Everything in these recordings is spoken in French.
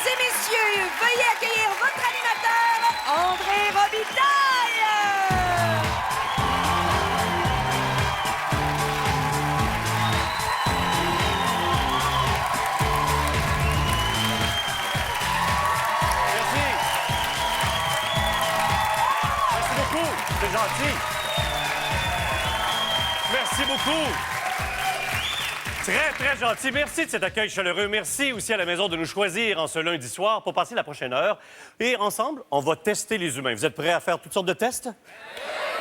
et messieurs, veuillez accueillir votre animateur, André Robitaille! Merci. Merci beaucoup. C'est gentil. Merci beaucoup. Très, très gentil. Merci de cet accueil chaleureux. Merci aussi à la maison de nous choisir en ce lundi soir pour passer la prochaine heure. Et ensemble, on va tester les humains. Vous êtes prêts à faire toutes sortes de tests?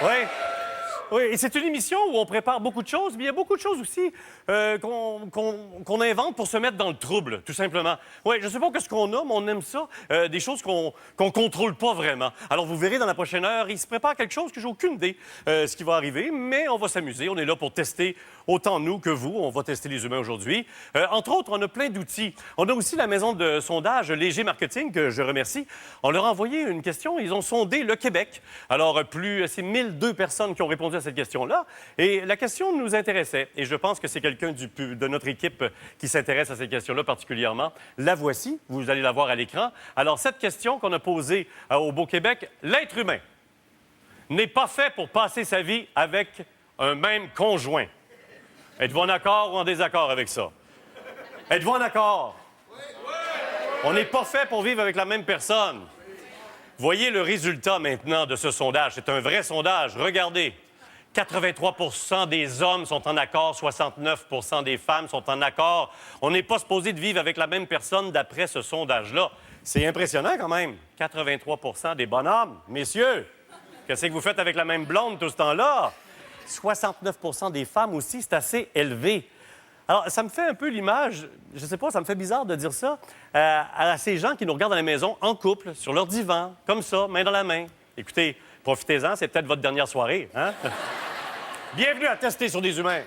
Oui. Oui, et c'est une émission où on prépare beaucoup de choses, mais il y a beaucoup de choses aussi qu'on invente pour se mettre dans le trouble, tout simplement. Oui, je ne sais pas ce qu'on a, mais on aime ça. Des choses qu'on contrôle pas vraiment. Alors, vous verrez dans la prochaine heure, il se prépare quelque chose que j'ai aucune idée ce qui va arriver, mais on va s'amuser. On est là pour tester autant nous que vous. On va tester les humains aujourd'hui. Entre autres, on a plein d'outils. On a aussi la maison de sondage Léger Marketing, que je remercie. On leur a envoyé une question. Ils ont sondé le Québec. Alors, c'est 1002 personnes qui ont répondu à cette question-là. Et la question nous intéressait. Et je pense que c'est quelqu'un de notre équipe qui s'intéresse à cette question-là particulièrement. La voici. Vous allez la voir à l'écran. Alors, cette question qu'on a posée au Beau Québec, l'être humain n'est pas fait pour passer sa vie avec un même conjoint. Êtes-vous en accord ou en désaccord avec ça? Êtes-vous en accord? Oui. On n'est pas fait pour vivre avec la même personne. Voyez le résultat maintenant de ce sondage. C'est un vrai sondage. Regardez. 83 des hommes sont en accord, 69 des femmes sont en accord. On n'est pas supposé de vivre avec la même personne d'après ce sondage-là. C'est impressionnant quand même. 83 des bonhommes. Messieurs, qu'est-ce que vous faites avec la même blonde tout ce temps-là? 69 des femmes aussi, c'est assez élevé. Alors, ça me fait un peu l'image, je sais pas, ça me fait bizarre de dire ça, à ces gens qui nous regardent à la maison en couple, sur leur divan, comme ça, main dans la main. Écoutez, profitez-en, c'est peut-être votre dernière soirée, hein? Bienvenue à Tester sur des humains.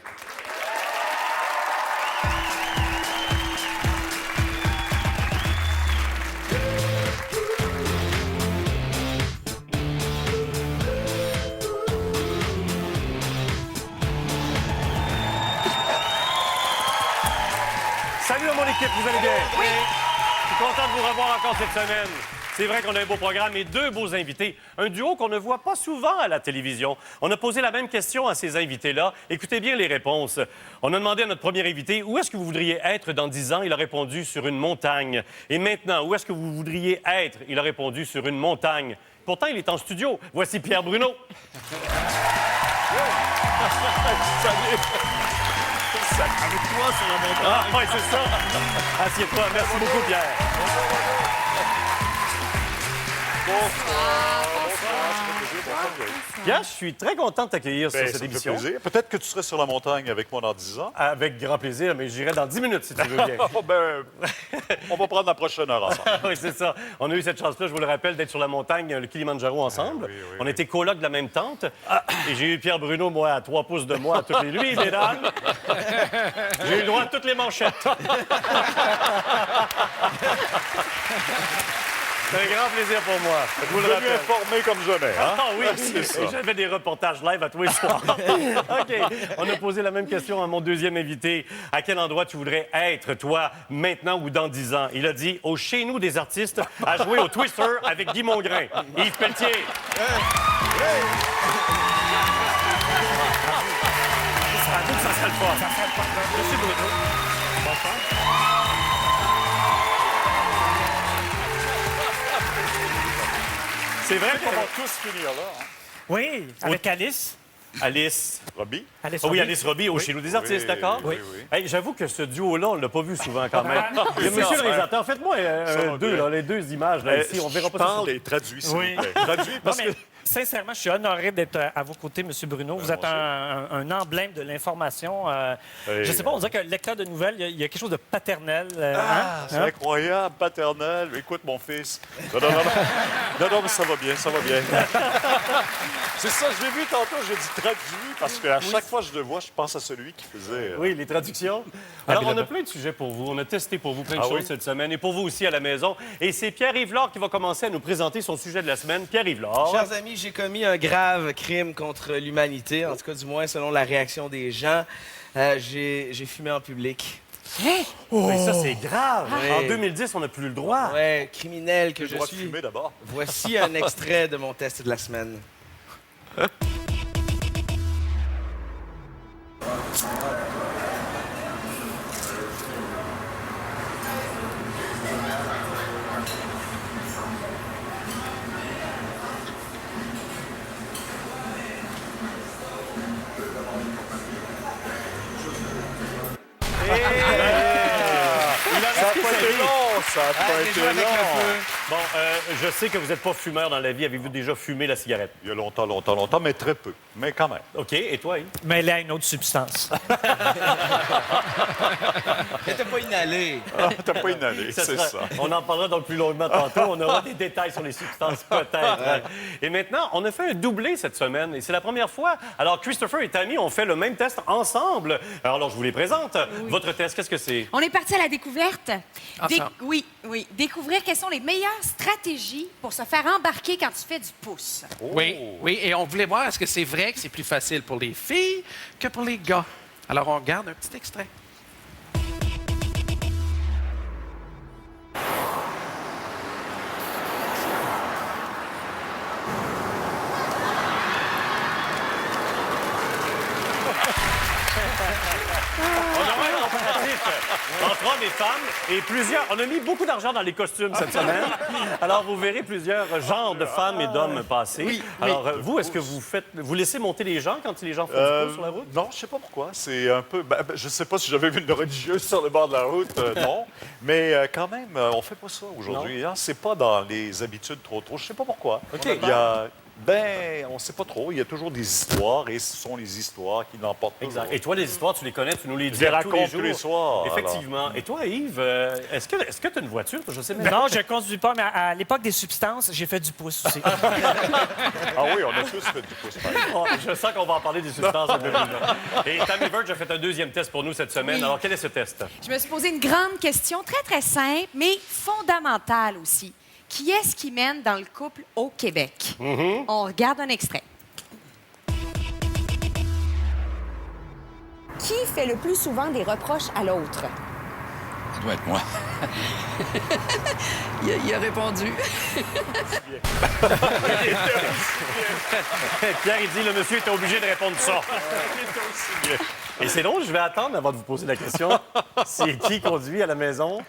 Salut à mon équipe, vous allez bien? Oui. Je suis content de vous revoir encore cette semaine. C'est vrai qu'on a un beau programme et deux beaux invités. Un duo qu'on ne voit pas souvent à la télévision. On a posé la même question à ces invités-là. Écoutez bien les réponses. On a demandé à notre premier invité, où est-ce que vous voudriez être dans 10 ans? Il a répondu sur une montagne. Et maintenant, où est-ce que vous voudriez être? Il a répondu sur une montagne. Pourtant, il est en studio. Voici Pierre Bruno. Salut. Avec toi sur la montagne. Ah, oui, c'est ça. Assieds-toi. Merci beaucoup, Pierre. Bonsoir. Pierre, je suis très content de t'accueillir sur cette émission. Ça me fait plaisir. Peut-être que tu serais sur la montagne avec moi dans 10 ans. Avec grand plaisir, mais j'irai dans 10 minutes si tu veux bien. On va prendre la prochaine heure ensemble. Oui, c'est ça. On a eu cette chance-là, je vous le rappelle, d'être sur la montagne, le Kilimandjaro ensemble. Oui, on était colocs de la même tente. Et j'ai eu Pierre Bruno, moi, à 3 pouces de moi, à toutes les nuits, mesdames. J'ai eu le droit à toutes les manchettes. C'est un grand plaisir pour moi. Vous le rappelle. Informé comme jamais. Hein? Ah oui, c'est ça. J'avais des reportages live à tous les soirs. OK. On a posé la même question à mon deuxième invité. À quel endroit tu voudrais être, toi, maintenant ou dans 10 ans? Il a dit au Chez nous des artistes à jouer au Twister avec Guy Mongrain. Yves Pelletier. Ça serait le fun. Merci Bruno. Bonsoir. C'est vrai qu'on va tous finir là. Hein? Oui, avec Alice. Alice. Robbie? Alice Robbie au Chez nous des artistes, d'accord? Oui. Hey, j'avoue que ce duo-là, on ne l'a pas vu souvent quand même. Monsieur le réalisateur, faites-moi les deux images là, ici. On verra pas ça. Parle et traduis, s'il vous plaît. Traduis parce que... Sincèrement, je suis honoré d'être à vos côtés, M. Bruno. Vous êtes un emblème de l'information. Je ne sais pas, on dirait que le lecteur de nouvelles, il y a quelque chose de paternel. C'est incroyable, paternel. Écoute, mon fils. Non, mais ça va bien, ça va bien. C'est ça, je l'ai vu tantôt, j'ai dit traduit, parce qu'à chaque fois que je le vois, je pense à celui qui faisait... Oui, les traductions. Alors, on a plein de sujets pour vous. On a testé pour vous plein de choses cette semaine, et pour vous aussi à la maison. Et c'est Pierre-Yves Lard qui va commencer à nous présenter son sujet de la semaine. Pierre-Yves Lard. Chers amis, j'ai commis un grave crime contre l'humanité, en tout cas, du moins, selon la réaction des gens. J'ai fumé en public. Mais ça, c'est grave. Oui. En 2010, on n'a plus le droit. Ouais, criminel que J'ai je le droit de suis. fumer d'abord. Voici un extrait de mon test de la semaine. Ça n'a pas été long, ça n'a pas j'ai été joué avec long. le feu. Bon, je sais que vous n'êtes pas fumeur dans la vie. Avez-vous déjà fumé la cigarette? Il y a longtemps, mais très peu. Mais quand même. OK. Et toi, Yves? Mais là, une autre substance. Mais t'as pas inhalé. Ah, t'as pas inhalé, Ça c'est sera- ça. On en parlera donc plus longuement tantôt. On aura des détails sur les substances, peut-être. Et maintenant, on a fait un doublé cette semaine et c'est la première fois. Alors, Christopher et Tammy ont fait le même test ensemble. Alors, je vous les présente. Votre test, qu'est-ce que c'est? On est parti à la découverte. Ensemble. Oui. Découvrir quelles sont les meilleures stratégies pour se faire embarquer quand tu fais du pouce. Oui, oui, et on voulait voir est-ce que c'est vrai que c'est plus facile pour les filles que pour les gars. Alors, on regarde un petit extrait. On aura un comparatif entre hommes et femmes et plusieurs. On a mis beaucoup d'argent dans les costumes cette semaine. Alors, vous verrez plusieurs genres de femmes et d'hommes passer. Alors, vous, est-ce que vous laissez monter les gens quand les gens font du pouce sur la route? Non, je sais pas pourquoi. C'est un peu. Je sais pas si j'avais vu une religieuse sur le bord de la route, non. Mais quand même, on fait pas ça aujourd'hui. Hein? C'est pas dans les habitudes trop. Je sais pas pourquoi. OK. Il y a. On sait pas trop. Il y a toujours des histoires et ce sont les histoires qui l'emportent toujours. Exact. Et toi, les histoires, tu les connais, tu nous les dis les tous les raconte jours. tous les soirs, Effectivement. Et toi, Yves, est-ce que tu as une voiture? Je sais même Non, je conduis pas, mais à l'époque des substances, j'ai fait du pouce aussi. Ah oui, on a tous fait du pouce. par exemple. Oh, je sens qu'on va en parler des substances en 2020. Et Tammy Verge a fait un deuxième test pour nous cette semaine. Oui. Alors, quel est ce test? Je me suis posé une grande question, très, très simple, mais fondamentale aussi. Qui est-ce qui mène dans le couple au Québec? On regarde un extrait. Qui fait le plus souvent des reproches à l'autre? Ça doit être moi. Il a répondu. Pierre, il dit, le monsieur était obligé de répondre ça. Et c'est long, je vais attendre avant de vous poser la question. C'est qui conduit à la maison?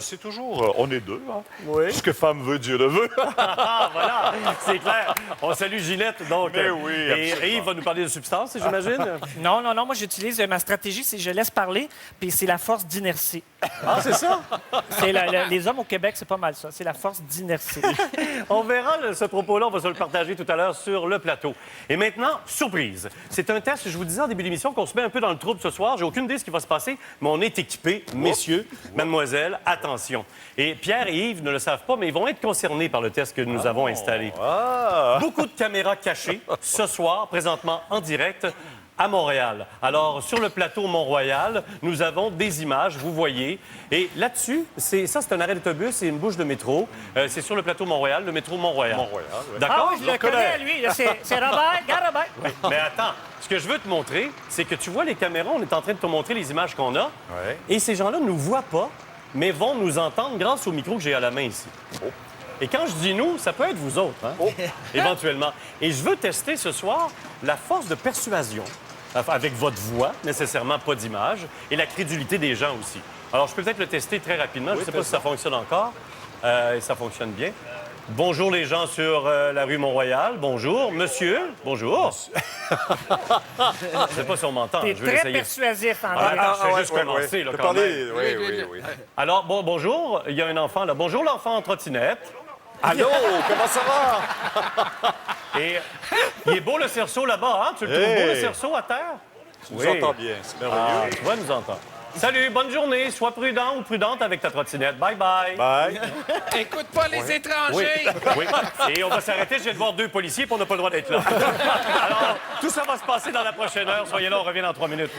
C'est toujours. On est deux. Hein? Oui. Ce que femme veut, Dieu le veut. Ah, voilà, c'est clair. On salue Ginette, donc. Mais oui, Et absolument. Yves va nous parler de substances, j'imagine. Non, moi, j'utilise ma stratégie, c'est je laisse parler, puis c'est la force d'inertie. Ah, c'est ça? Les hommes au Québec, c'est pas mal ça. C'est la force d'inertie. On verra ce propos-là, on va se le partager tout à l'heure sur le plateau. Et maintenant, surprise. C'est un test, je vous disais en début d'émission, qu'on se met un peu dans le trouble ce soir. J'ai aucune idée de ce qui va se passer, mais on est équipés, messieurs, mademoiselles, attention. Et Pierre et Yves ne le savent pas, mais ils vont être concernés par le test que nous avons installé. Beaucoup de caméras cachées ce soir, présentement en direct, à Montréal. Alors, sur le plateau Mont-Royal, nous avons des images, vous voyez. Et là-dessus, c'est un arrêt d'autobus et une bouche de métro. C'est sur le plateau Mont-Royal, le métro Mont-Royal. Mont-Royal, oui. D'accord? Ah oui, je le connais, lui. C'est Robert, gars Robert. Oui. Mais attends, ce que je veux te montrer, c'est que tu vois les caméras, on est en train de te montrer les images qu'on a. Ouais. Et ces gens-là ne nous voient pas, mais vont nous entendre grâce au micro que j'ai à la main ici. Et quand je dis nous, ça peut être vous autres, hein? Éventuellement. Et je veux tester ce soir la force de persuasion, avec votre voix, nécessairement pas d'image, et la crédulité des gens aussi. Alors, je peux peut-être le tester très rapidement. Je ne sais pas si ça fonctionne encore. Et ça fonctionne bien. Bonjour les gens sur la rue Mont-Royal. Bonjour. Monsieur. Bonjour. Je ne sais pas si on m'entend. T'es Je vais très l'essayer. persuasif, Ah, André. attends, je fais juste commencer, là, T'as quand parlé- même. Oui. Alors, bonjour. Il y a un enfant là. Bonjour l'enfant en trottinette. Allô, comment ça va? Et il est beau le cerceau là-bas, hein? Tu le trouves Hey. beau le cerceau à terre? Tu nous entends bien, c'est merveilleux. Ah, tu vas nous entendre. Salut, bonne journée. Sois prudent ou prudente avec ta trottinette. Bye bye. Bye. Écoute pas les Oui. étrangers! Oui. Et on va s'arrêter. Je viens de voir 2 policiers, puis on n'a pas le droit d'être là. Alors, tout ça va se passer dans la prochaine heure. Soyez là, on revient dans 3 minutes.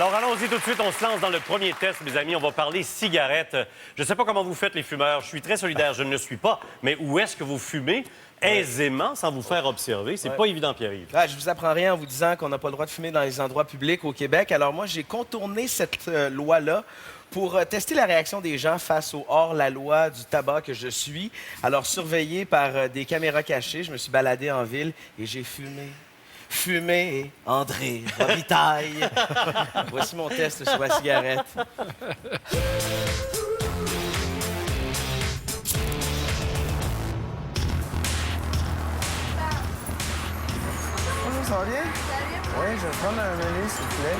Alors, allons-y tout de suite. On se lance dans le premier test, mes amis. On va parler cigarettes. Je ne sais pas comment vous faites, les fumeurs. Je suis très solidaire. Je ne le suis pas. Mais où est-ce que vous fumez aisément sans vous faire observer? C'est pas évident, Pierre-Yves. Ah, je vous apprends rien en vous disant qu'on n'a pas le droit de fumer dans les endroits publics au Québec. Alors moi, j'ai contourné cette loi-là pour tester la réaction des gens face au hors-la-loi du tabac que je suis. Alors, surveillé par des caméras cachées, je me suis baladé en ville et j'ai fumé. Fumé, André Robitaille. Voici mon test sur la cigarette. Ça va bien? Oui, je vais prendre un menu, s'il vous plaît.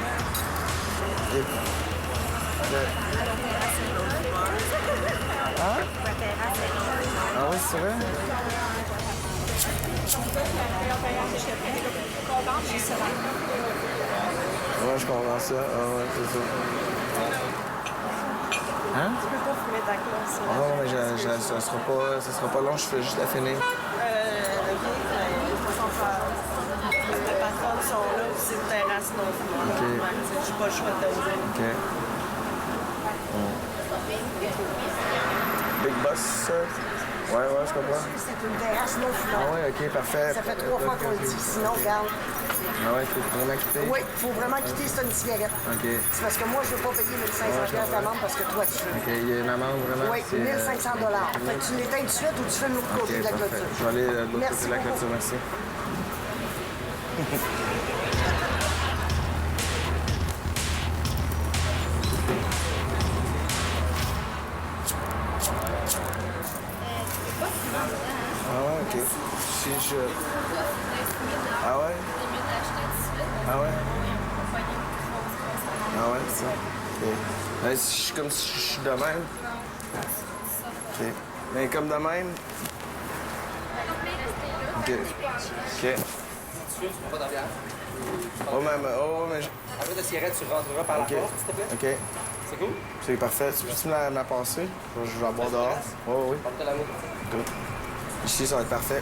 Hein? Ah oui, c'est vrai? Ouais, je comprends ça. Ah ouais, c'est ça. Hein? Tu peux pas fumer ta classe. Ah non, mais ça sera pas long, je fais juste la finir. Les patrons sont là, c'est une terrasse non fumée. OK. J'ai pas le choix de doser. OK. Big Boss, ça? Ouais, je comprends. C'est une terrasse non fumée. Ah ouais, OK, parfait. Ça fait 3 fois qu'on le dit. Sinon, regarde. Ah ouais, il faut vraiment quitter? Oui, il faut vraiment quitter ça une cigarette. OK. C'est parce que moi, je veux pas payer 1500$ d'amende parce que toi, tu fumes. OK, il y a une amende vraiment? Oui, 1500$. Fait que tu l'éteins tout de suite ou tu fais de l'autre côté de la parfait. clôture. Je vais aller de l'autre côté Merci de la beaucoup. clôture, merci. Ah ouais, OK. Si je... Ah ouais? Ah ouais? Ah ouais, c'est ça. OK. Ben, si je suis comme si je suis de même. OK. Mais comme de même. OK. OK. Oh, mais... Après ta cigarette, tu rentreras par la OK. porte, s'il te plaît. OK. C'est cool? C'est parfait. Tu peux-tu me la passer? Je vais la boire dehors. Oui, oui. Porte l'amour. Good. Ici, ça va être parfait.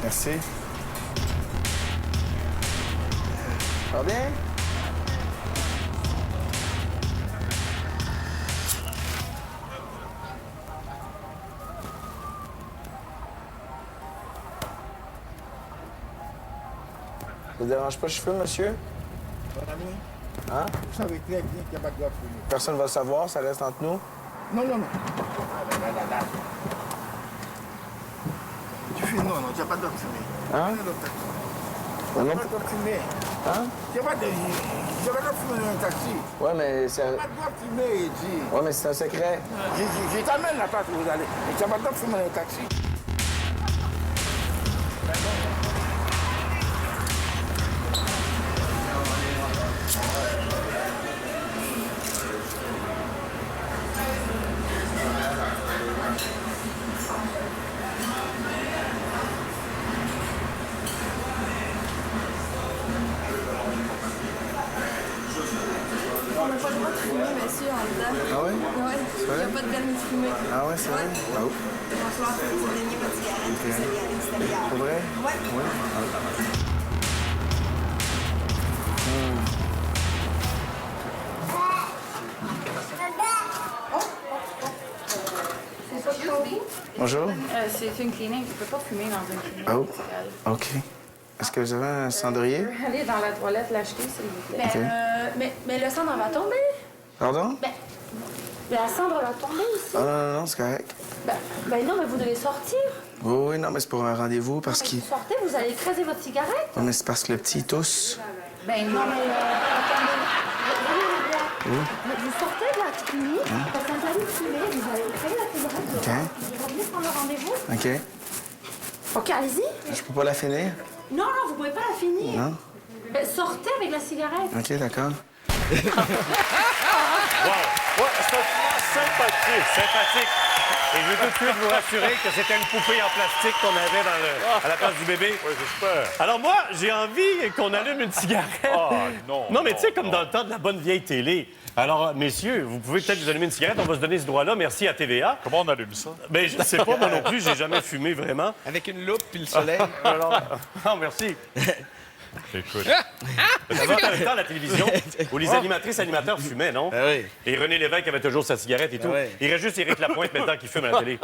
Merci. Ça va bien? Ça ne dérange pas, je fume, monsieur? Mon ami, Hein? vous savez très bien qu'il n'y a pas de droit de fumer. Personne ne va le savoir, ça reste entre nous. Non. Tu fumes, non, tu n'as pas de droit de fumer. Hein? Tu Non, n'as pas de droit de fumer. Hein? Tu n'as pas de droit de fumer dans un taxi. Ouais, mais c'est... Tu n'as pas de droit de fumer, dit. Ouais, mais c'est un secret. Je t'amène la place où vous allez. Mais tu n'as pas de droit de fumer dans un taxi. On n'a pas le droit de fumer, monsieur, en dedans. Ah ouais? Ouais, il n'y a pas de permis de fumer. Ah ouais, c'est vrai? Ah oh. Il va falloir que vous donniez votre cigarette, vous allez à l'extérieur. Pour vrai? Ouais. Oui. Bonjour. C'est une clinique, je ne peux pas fumer dans une clinique. Oh, OK. Est-ce que vous avez un cendrier? Allez dans la toilette l'acheter, s'il vous plaît. OK. Mais le cendre va tomber. Pardon? Ben, la cendre va tomber ici. Ah non, c'est correct. Ben non, mais vous devez sortir. Oui, non, mais c'est pour un rendez-vous parce qu'il... Vous sortez, vous allez écraser votre cigarette. Non, mais c'est parce que le petit il tousse. Ben non, mais attendez. Vous sortez de la clinique, parce que vous allez fumer, vous allez écraser la cigarette. OK. Vous revenez prendre le rendez-vous. OK. OK, allez-y. Je peux pas la finir? Non, vous pouvez pas la finir. Non? Ben, sortez avec la cigarette. OK, d'accord. Wow! Ouais, c'est sympathique. Et je veux tout de suite vous rassurer que c'était une poupée en plastique qu'on avait à la place du bébé. Oui, j'espère. Alors moi, j'ai envie qu'on allume une cigarette. Ah, non. Non, mais tu sais, comme dans le temps de la bonne vieille télé. Alors, messieurs, vous pouvez peut-être vous allumer une cigarette. On va se donner ce droit-là. Merci à TVA. Comment on allume ça? Ben, je ne sais pas, moi non plus. J'ai jamais fumé vraiment. Avec une loupe puis le soleil. Alors, non, merci. Écoute. Ça va dans le temps à la télévision où les animatrices et animateurs fumaient, non? Ah oui. Et René Lévesque avait toujours sa cigarette et tout. ouais. Il reste juste Éric Lapointe maintenant qui fume à la télé.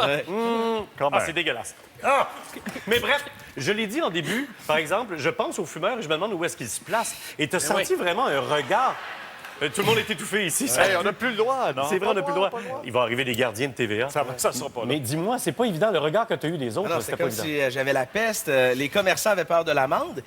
Quand même. C'est dégueulasse. Ah! Mais bref, je l'ai dit en début, par exemple, je pense aux fumeurs et je me demande où est-ce qu'ils se placent. Et tu as senti vraiment un regard. Tout le monde est étouffé ici. Hey, on n'a plus le droit, non? C'est vrai, on n'a plus le droit. Il va arriver des gardiens de TVA. Ça sera pas là. Mais dis-moi, c'est pas évident, le regard que tu as eu des autres, Non, c'était c'est pas comme évident. si j'avais la peste. Les commerçants avaient peur de l'amende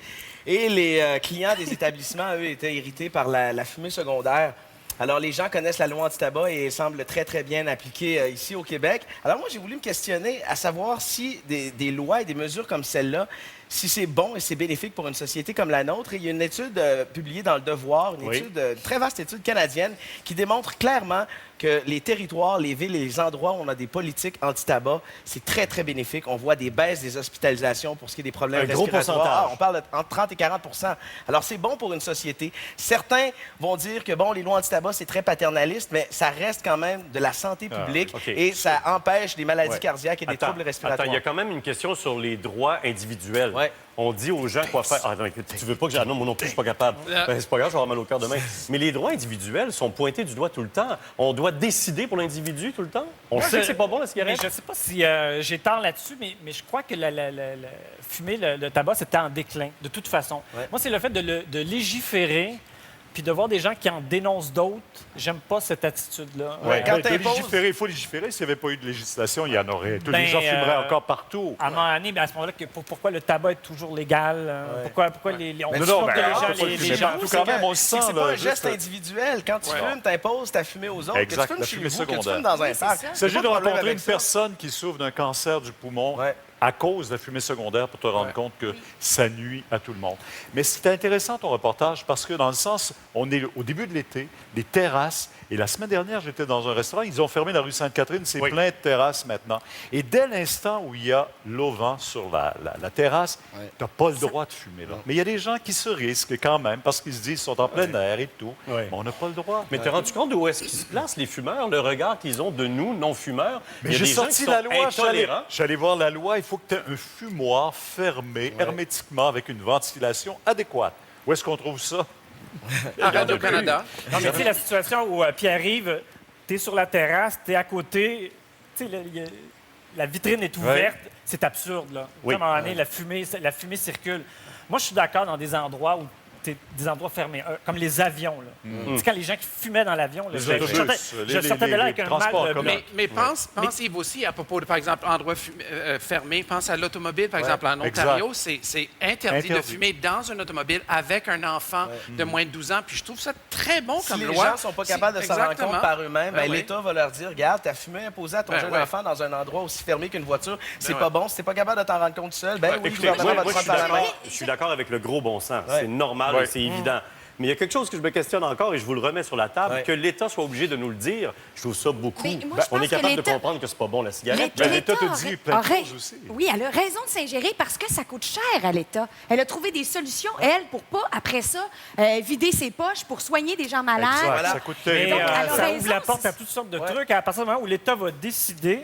et les clients des établissements, eux, étaient irrités par la fumée secondaire. Alors, les gens connaissent la loi anti-tabac et elle semble très, très bien appliquée ici au Québec. Alors, moi, j'ai voulu me questionner à savoir si des lois et des mesures comme celle-là, si c'est bon et c'est bénéfique pour une société comme la nôtre. Et il y a une étude publiée dans Le Devoir, une très vaste étude canadienne, qui démontre clairement que les territoires, les villes et les endroits où on a des politiques anti-tabac, c'est très, très bénéfique. On voit des baisses des hospitalisations pour ce qui est des problèmes Un gros respiratoires. pourcentage. On parle entre 30 et 40 Alors, c'est bon pour une société. Certains vont dire que, bon, les lois anti-tabac, c'est très paternaliste, mais ça reste quand même de la santé publique OK. et ça empêche des maladies cardiaques et des troubles respiratoires. Attends, il y a quand même une question sur les droits individuels. Ouais. On dit aux gens quoi faire. Ah non, écoute, tu veux pas que j'en... Non, moi non plus, je suis pas capable. Ben, c'est pas grave, je vais avoir mal au cœur demain. Mais les droits individuels sont pointés du doigt tout le temps. On doit décider pour l'individu tout le temps. On sait que c'est pas bon, la cigarette. Mais je sais pas si j'ai tort là-dessus, mais je crois que fumer le tabac, c'était en déclin, de toute façon. Ouais. Moi, c'est le fait de légiférer puis de voir des gens qui en dénoncent d'autres. J'aime pas cette attitude-là. Ouais, quand t'imposes- Il faut légiférer. S'il n'y avait pas eu de législation, il y en aurait. Tous Ben, les gens fumeraient encore partout. À un moment donné, à ce moment-là, pourquoi le tabac est toujours légal? Pourquoi on Non, supporte ben, que les faut gens... le fumer partout quand même, on le sent. C'est pas là, un geste juste- individuel. Quand tu fumes, t'imposes ta fumée aux autres. Exact, que tu fumes la chez fumée vous, que tu secondaire. fumes dans un parc. Il s'agit J'ai de pas problème rencontrer avec une ça. personne qui souffre d'un cancer du poumon Ouais. à cause de la fumée secondaire pour te rendre compte que ça nuit à tout le monde. Mais c'est intéressant ton reportage parce que dans le sens, on est au début de l'été, les terrasses, et la semaine dernière, j'étais dans un restaurant, ils ont fermé la rue Sainte-Catherine, c'est plein de terrasses maintenant. Et dès l'instant où il y a l'auvent sur la terrasse, tu n'as pas le droit de fumer là. Mais il y a des gens qui se risquent quand même parce qu'ils se disent qu'ils sont en plein air et tout. Ouais. Mais on n'a pas le droit. Mais t'as rendu compte d'où est-ce qu'ils se placent, les fumeurs, le regard qu'ils ont de nous, non-fumeurs? Mais Il y a j'ai des gens sorti qui la sont loi, intolérants. j'allais voir la loi, il faut que tu aies un fumoir fermé hermétiquement avec une ventilation adéquate. Où est-ce qu'on trouve ça? À Radio-Canada. Non, mais tu sais, la situation où Pierre-Yves, t'es sur la terrasse, t'es à côté, tu sais, la vitrine est ouverte, c'est absurde, là. Oui. À un moment donné, la fumée circule. Moi, je suis d'accord dans des endroits où des endroits fermés, comme les avions, là. Tu sais, quand les gens qui fumaient dans l'avion, là, Les je autobus, sortais de là avec un transports mal en de commun. blanc. Mais pense Yves, aussi à propos de, par exemple, endroits fermés. Pense à l'automobile, par exemple, en exact. Ontario. C'est interdit de Interdit. fumer dans un automobile avec un enfant de moins de 12 ans. Puis je trouve ça très bon Si comme les loi. gens ne sont pas capables de s'en rendre compte par eux-mêmes, Ben oui. l'État va leur dire, regarde, ta fumée imposée à ton Ben jeune ouais. enfant dans un endroit aussi fermé qu'une voiture, c'est ouais. pas bon. Si t'es pas capable de t'en rendre compte seul, ben oui, le Écoutez, gouvernement va te moi, je prendre suis par la main. d'accord. Je suis d'accord avec le gros bon sens. Ouais. C'est normal Ouais. et c'est évident. Mais il y a quelque chose que je me questionne encore et je vous le remets sur la table, Ouais. que l'État soit obligé de nous le dire. Je trouve ça beaucoup. Mais moi, je On pense est capable que de l'État- comprendre que c'est pas bon, la cigarette. l'État te dit plein de choses aussi. Oui, elle a raison de s'ingérer parce que ça coûte cher à l'État. Elle a trouvé des solutions, elle, pour pas, après ça, vider ses poches pour soigner des gens malades. Exact, Voilà. ça coûte Mais terrible. elle a ça raison, ouvre la porte c'est- à toutes sortes de trucs. À partir du moment où l'État va décider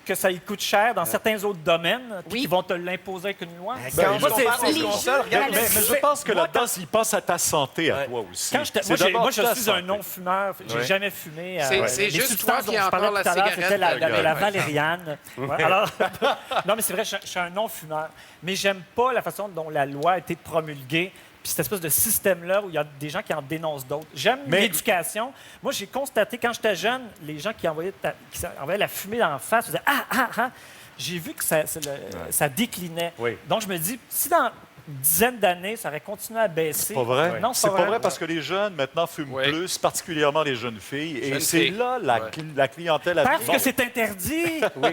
que ça lui coûte cher dans certains autres domaines, puis Oui. qu'ils vont te l'imposer avec une loi. Quand moi, on parle les aux jeux, consoles, regarde, mais- Mais je pense que Moi, là-dedans, il pense à ta santé, à toi aussi. Quand j'étais- C'est moi, d'abord moi, je ta suis santé. un non-fumeur. J'ai jamais fumé. C'est les juste substances toi dont qui je as parlais encore tout à la l'heure, c'était la cigarette. valériane. Ouais, alors, non, mais c'est vrai, je suis un non-fumeur. Mais j'aime pas la façon dont la loi a été promulguée. Puis cette espèce de système-là où il y a des gens qui en dénoncent d'autres. J'aime l'éducation. Moi, j'ai constaté, quand j'étais jeune, les gens qui envoyaient la fumée en face faisaient « Ah, ah, ah ». J'ai vu que ça déclinait. Oui. Donc, je me dis, si dans une dizaine d'années, ça aurait continué à baisser... Pas vrai? Non, C'est pas vrai parce que les jeunes, maintenant, fument Oui. plus, particulièrement les jeunes filles. Et Jeunes c'est filles. là la clientèle... Parce que c'est interdit. Oui,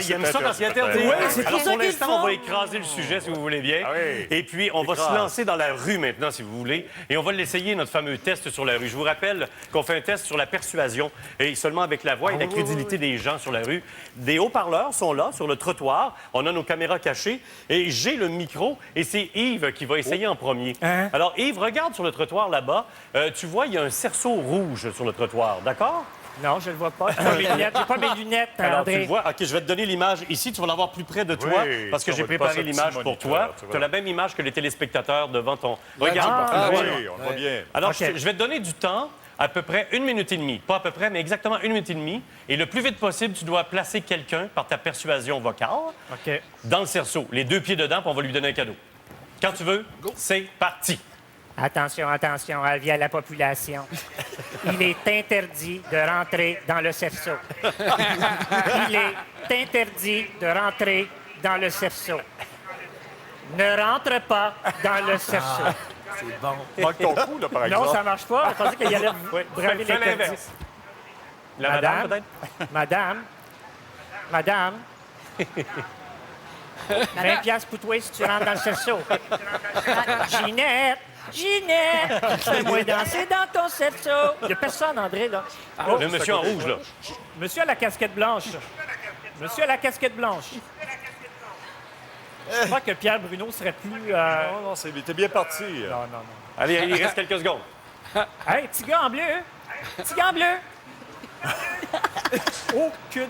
il aime ça quand c'est interdit. Oui, c'est Alors, pour ça pour qu'ils l'instant, le on va font. écraser le sujet, si vous voulez bien. Ah oui. Et puis, on va se Écrase. lancer dans la rue maintenant, si vous voulez. Et on va l'essayer, notre fameux test sur la rue. Je vous rappelle qu'on fait un test sur la persuasion, et seulement avec la voix et la crédulité des gens sur la rue. Des haut-parleurs sont là, sur le trottoir. On a nos caméras cachées. Et j'ai le micro, et c'est Yves qui va essayer en premier. Hein? Alors, Yves, regarde sur le trottoir là-bas. Tu vois, il y a un cerceau rouge sur le trottoir, d'accord? Non, je le vois pas. J'ai pas mes lunettes, j'ai pas mes lunettes, Alors, tu André. le vois? OK, je vais te donner l'image ici. Tu vas l'avoir plus près de toi Oui, parce que ça, j'ai on va te préparé passer un petit l'image pour moniteur, toi. tu Tu vois. as la même image que les téléspectateurs devant ton... Regarde. Ah tu oui, vois. on le voit bien. Alors, OK. je vais te donner du temps, à peu près 1 minute et demie. Pas à peu près, mais exactement 1 minute et demie. Et le plus vite possible, tu dois placer quelqu'un par ta persuasion vocale OK. dans le cerceau. Les 2 pieds dedans, puis on va lui donner un cadeau. Quand tu veux, c'est parti. Attention, attention, avis à la population. Il est interdit de rentrer dans le cerceau. Il est interdit de rentrer dans le cerceau. Ne rentre pas dans le cerceau. C'est bon. Manque ton coup, là, par exemple. Non, ça marche pas. Je pensais qu'il allait braver Fais l'interdit. l'inverse. La madame, peut-être? Madame. 20 piastres pour toi si tu rentres dans le cerceau. Ginette, fais-moi danser dans ton cerceau. Il n'y a personne, André, là. Oh, Le monsieur en rouge, là. monsieur à la casquette blanche. Monsieur à la casquette blanche. Je crois que Pierre Bruno serait plus... Non, non, t'es bien parti. Non. Allez, il reste quelques secondes. Hey, petit gars en bleu. Petit gars en bleu. Aucune...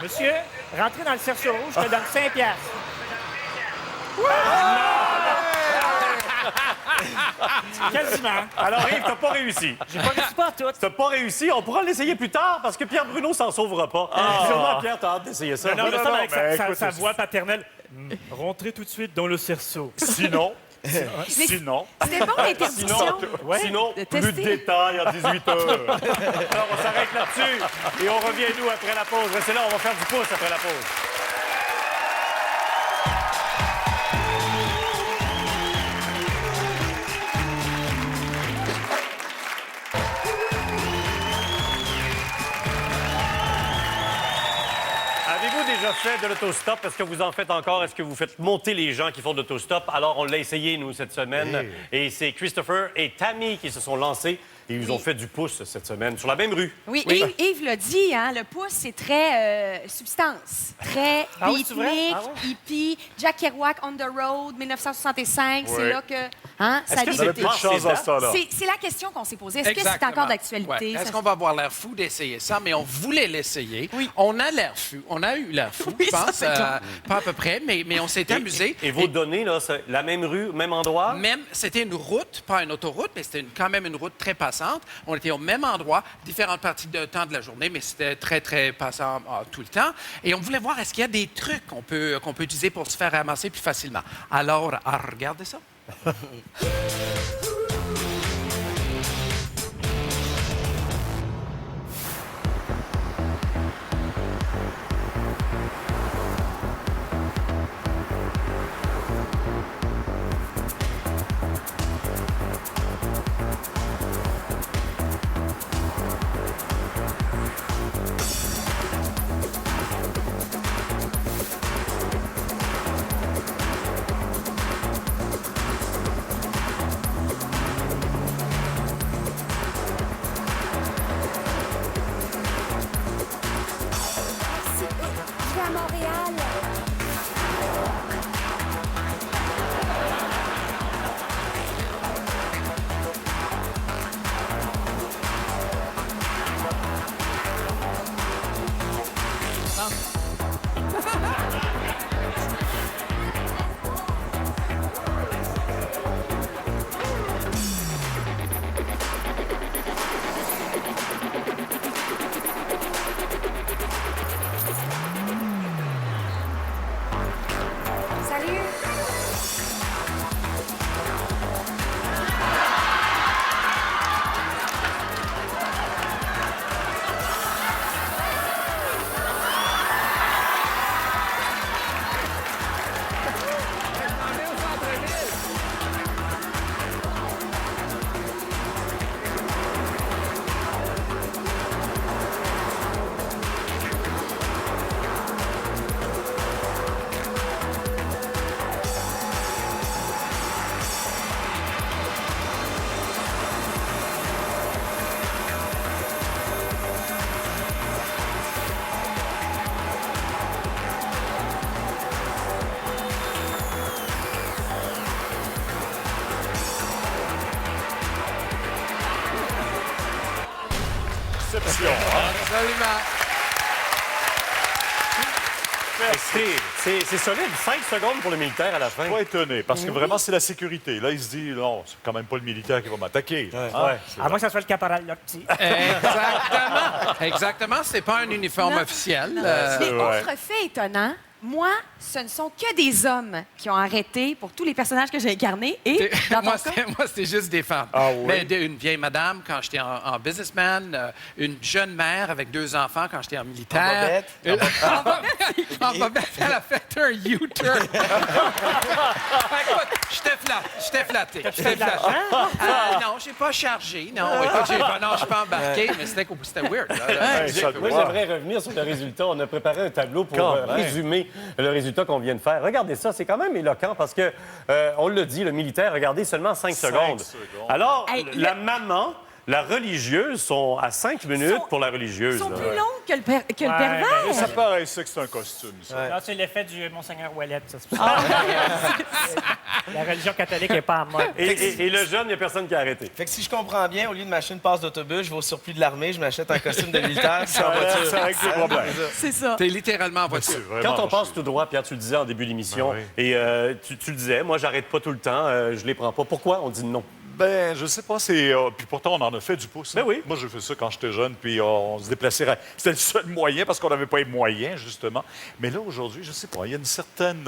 Monsieur, rentrez dans le cerceau rouge, je te donne 5 piastres. Quasiment. Alors, Yves, t'as pas réussi. J'ai pas réussi pas tout. T'as pas réussi, on pourra l'essayer plus tard parce que Pierre Bruno s'en sauvera pas. Sûrement, Pierre, t'as hâte d'essayer ça. Non, mais ça, avec mais sa écoute, sa voix paternelle. Rentrez tout de suite dans le cerceau. Sinon, sinon, C'était bon l'interdiction. Sinon, De plus de tester. détails à 18 h. Alors, on s'arrête là-dessus et on revient, nous, après la pause. Restez là, on va faire du pouce après la pause. Avez-vous déjà fait de l'autostop? Est-ce que vous en faites encore? Est-ce que vous faites monter les gens qui font de l'autostop? Alors, on l'a essayé, nous, cette semaine. Et c'est Christopher et Tammy qui se sont lancés et ils ont fait du pouce cette semaine sur la même rue. Oui, Yves l'a dit, hein, le pouce, c'est très substance, très Ah oui, c'est vrai? beatnik, Ah ouais? hippie. Jack Kerouac, On the Road, 1965, c'est Ouais. là que hein, ça a Est-ce que vous avez débuté. plus de chance dans ce temps-là. C'est la question qu'on s'est posée. Est-ce que c'est Exactement. encore d'actualité? Ouais. Est-ce Ça- qu'on va avoir l'air fou d'essayer ça? Mais on voulait l'essayer. Oui. On a l'air fou. On a eu l'air fou, je ça, pense. c'est clair. Pas à peu près, mais on s'est amusé. Et vos données, là, c'est la même rue, même endroit? Même, c'était une route, pas une autoroute, mais c'était quand même une route très passante. On était au même endroit, différentes parties de temps de la journée, mais c'était très, très passant tout le temps. Et on voulait voir, est-ce qu'il y a des trucs qu'on peut utiliser pour se faire ramasser plus facilement. Alors, regardez ça. réception. Hein? Absolument. C'est solide, 5 secondes pour le militaire à la fin. Pas étonné, parce que vraiment, c'est la sécurité. Là, il se dit, non, c'est quand même pas le militaire qui va m'attaquer. Hein? À moins que ça soit le caporal Lotti. Exactement. Exactement. C'est pas un uniforme officiel. Mais autre fait étonnant, moi, ce ne sont que des hommes qui ont arrêté pour tous les personnages que j'ai incarnés. Et dans ton cas, Moi, c'était juste des femmes. Ah oui? Mais une vieille madame quand j'étais en businessman, une jeune mère avec 2 enfants quand j'étais en militaire. En bobette, elle a fait un U-turn. Écoute, j'étais flatté. Non, j'ai pas chargé. Non, écoute, je suis pas embarqué, mais c'était weird. Moi, j'aimerais revenir sur le résultat. On a préparé un tableau pour résumer le résultat qu'on vient de faire. Regardez ça, c'est quand même éloquent parce que, on l'a dit, le militaire, regardez, seulement 5 secondes. Alors, la maman, la religieuse sont à 5 minutes pour la religieuse. Ils sont là. plus longs que le pervers. Mais ça paraissait que c'est un costume, ça. Non, c'est l'effet du Monseigneur Ouellet, ça. La religion catholique n'est pas en mode. Et le jeune, il n'y a personne qui a arrêté. Fait que si je comprends bien, au lieu de m'acheter une passe d'autobus, je vais au surplus de l'armée, je m'achète un costume de militaire. Ça règle le problème. C'est ça. T'es littéralement en voiture. Quand on passe tout droit, Pierre, tu le disais en début d'émission, et tu le disais, moi, j'arrête pas tout le temps, je les prends pas. Pourquoi on dit non? Ben, je sais pas, puis pourtant, on en a fait du pouce. Ben oui. Moi, j'ai fait ça quand j'étais jeune, puis on se déplaçait. C'était le seul moyen, parce qu'on n'avait pas les moyens, justement. Mais là, aujourd'hui, je sais pas, il y a une certaine...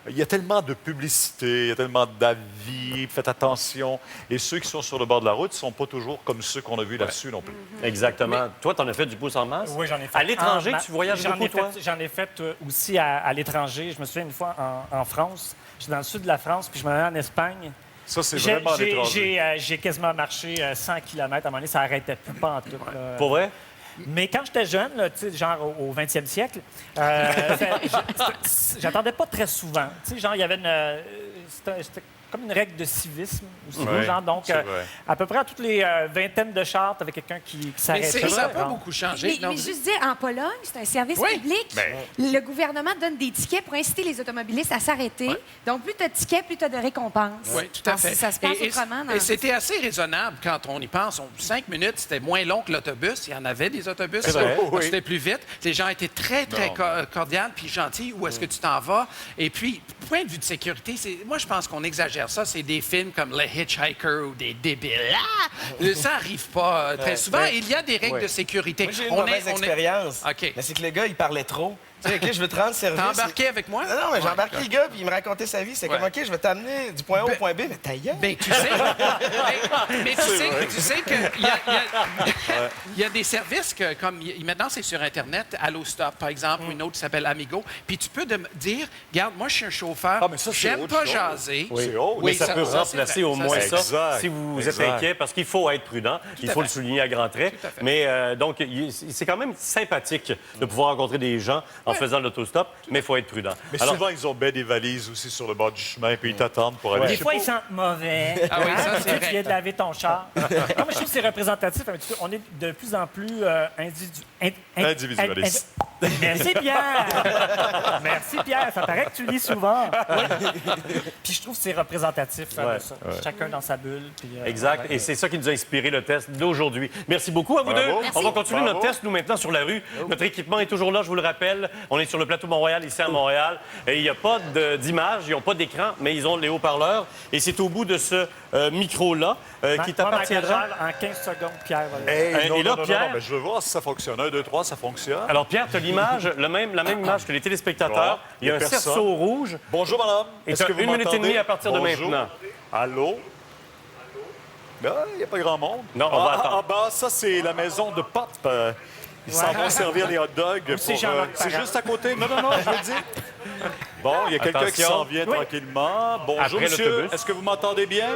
il y a tellement de publicité, il y a tellement d'avis, faites attention. Et ceux qui sont sur le bord de la route ne sont pas toujours comme ceux qu'on a vus là-dessus non plus. Exactement. Toi, t'en as fait du pouce en masse? Oui, j'en ai fait. À l'étranger, tu voyages beaucoup, toi? J'en ai fait aussi à l'étranger. Je me souviens une fois en France. J'étais dans le sud de la France, puis je m'en allais en Espagne. Ça, c'est vraiment l'étranger. J'ai quasiment marché 100 km. À un moment donné, ça n'arrêtait plus pas en tout. Pour vrai? Mais quand j'étais jeune, là, tu sais, genre au 20e siècle, j'attendais pas très souvent. Tu sais, genre, il y avait c'était comme une règle de civisme aussi. Ouais, genre, donc, c'est vrai. à peu près à toutes les vingtaines de chartes, avec quelqu'un qui Mais s'arrêtait. ça n'a là, pas genre. beaucoup changé. Mais juste dire, en Pologne, c'est un service public. Le gouvernement donne des tickets pour inciter les automobilistes à s'arrêter. Donc, plus tu as de tickets, plus tu as de récompenses. Oui, tout à fait. Ça se passe autrement. Et c'était assez raisonnable quand on y pense. 5 minutes, c'était moins long que l'autobus. Il y en avait des autobus. C'est vrai. C'était plus vite. Les gens étaient très, très cordiales puis gentils. Où est-ce que tu t'en vas? Et puis, point de vue de sécurité, moi, je pense qu'on exagère ça. C'est des films comme The Hitchhiker ou des débiles. Ça n'arrive pas très souvent. Il y a des règles de sécurité. Moi, j'ai une mauvaise expérience. OK. Mais c'est que le gars, il parlait trop. Tu sais, OK, je veux te rendre service. T'as embarqué avec moi? Non, mais j'ai embarqué le gars, puis il me racontait sa vie. C'est comme, OK, je vais t'amener du point A au point B, mais ta gueule. Ben, tu sais, mais tu sais qu'il y a des services que, comme maintenant, c'est sur Internet, AlloStop, par exemple, ou une autre qui s'appelle Amigo. Puis tu peux dire, regarde, moi, je suis un chauffeur, mais ça, c'est j'aime autre pas chose. jaser. C'est autre. Mais ça peut remplacer c'est au moins c'est ça, exact. si vous êtes Exact. inquiet, parce qu'il faut être prudent. Il faut le souligner à grands traits. Tout à fait. Mais donc, c'est quand même sympathique de pouvoir rencontrer des gens en faisant l'autostop, mais il faut être prudent. Mais Alors, souvent, ils ont bien des valises aussi sur le bord du chemin, puis ils t'attendent pour aller... Des je sais fois, pas. ils sentent mauvais. Ah oui, ça, c'est Tu vrai. viens de laver ton char. Non, mais je trouve que c'est représentatif un petit peu. On est de plus en plus Individualiste. Merci, Pierre. Merci, Pierre. Ça paraît que tu lis souvent. Puis je trouve que c'est représentatif de ça. Chacun dans sa bulle. Puis, exact. Et c'est ça qui nous a inspiré le test d'aujourd'hui. Merci beaucoup à vous Bravo. deux. Merci. On va continuer Bravo. notre test, nous, maintenant, sur la rue. Notre équipement est toujours là, je vous le rappelle. On est sur le plateau Mont-Royal, ici à Montréal. Et il n'y a pas d'image, ils n'ont pas d'écran, mais ils ont les haut-parleurs. Et c'est au bout de ce micro-là qui t'appartiendra. En 15 secondes, Pierre. va le- Hey, non, et là, non, non, Pierre- non, mais je veux voir si ça fonctionne. 1, 2, 3, ça fonctionne. Alors, Pierre, tu as l'image, la même image que les téléspectateurs. Bon, Il y a un personne. cerceau rouge. Bonjour, madame. Et Est-ce t'as que vous 1 minute et m'entendez? demie à partir de Bonjour. maintenant. Allô? Il n'y a pas grand monde. Non, on va attendre. En bas, ça, c'est la maison de Pop. Ils s'en vont servir les hot dogs. c'est pour, Jean-Marc c'est Parent. juste à côté. Non, je veux dire. Bon, il y a quelqu'un qui Attention. s'en vient tranquillement. Bonjour, Après monsieur. l'autobus. Est-ce que vous m'entendez bien?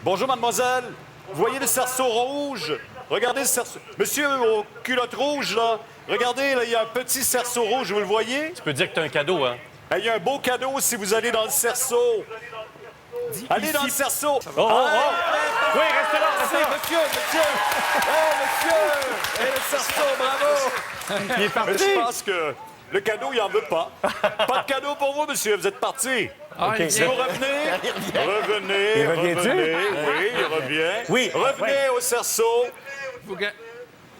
Bonjour, mademoiselle. Vous voyez le cerceau rouge? Regardez le cerceau. Monsieur aux culottes rouges, là. Regardez, là, il y a un petit cerceau rouge. Vous le voyez? Tu peux dire que tu as un cadeau, hein? Il y a un beau cadeau si vous allez dans le cerceau. Allez dans le cerceau. Oh, oh, oh! Oui, reste là, reste là! Monsieur! Hey, monsieur! Et le cerceau, bravo! Il est Mais parti! je pense que le cadeau, il n'en veut pas. Pas de cadeau pour vous, monsieur. Vous êtes parti. OK. Si vous revenez, Il revient-tu? oui, il revient. Oui. Revenez au cerceau. Vous ga-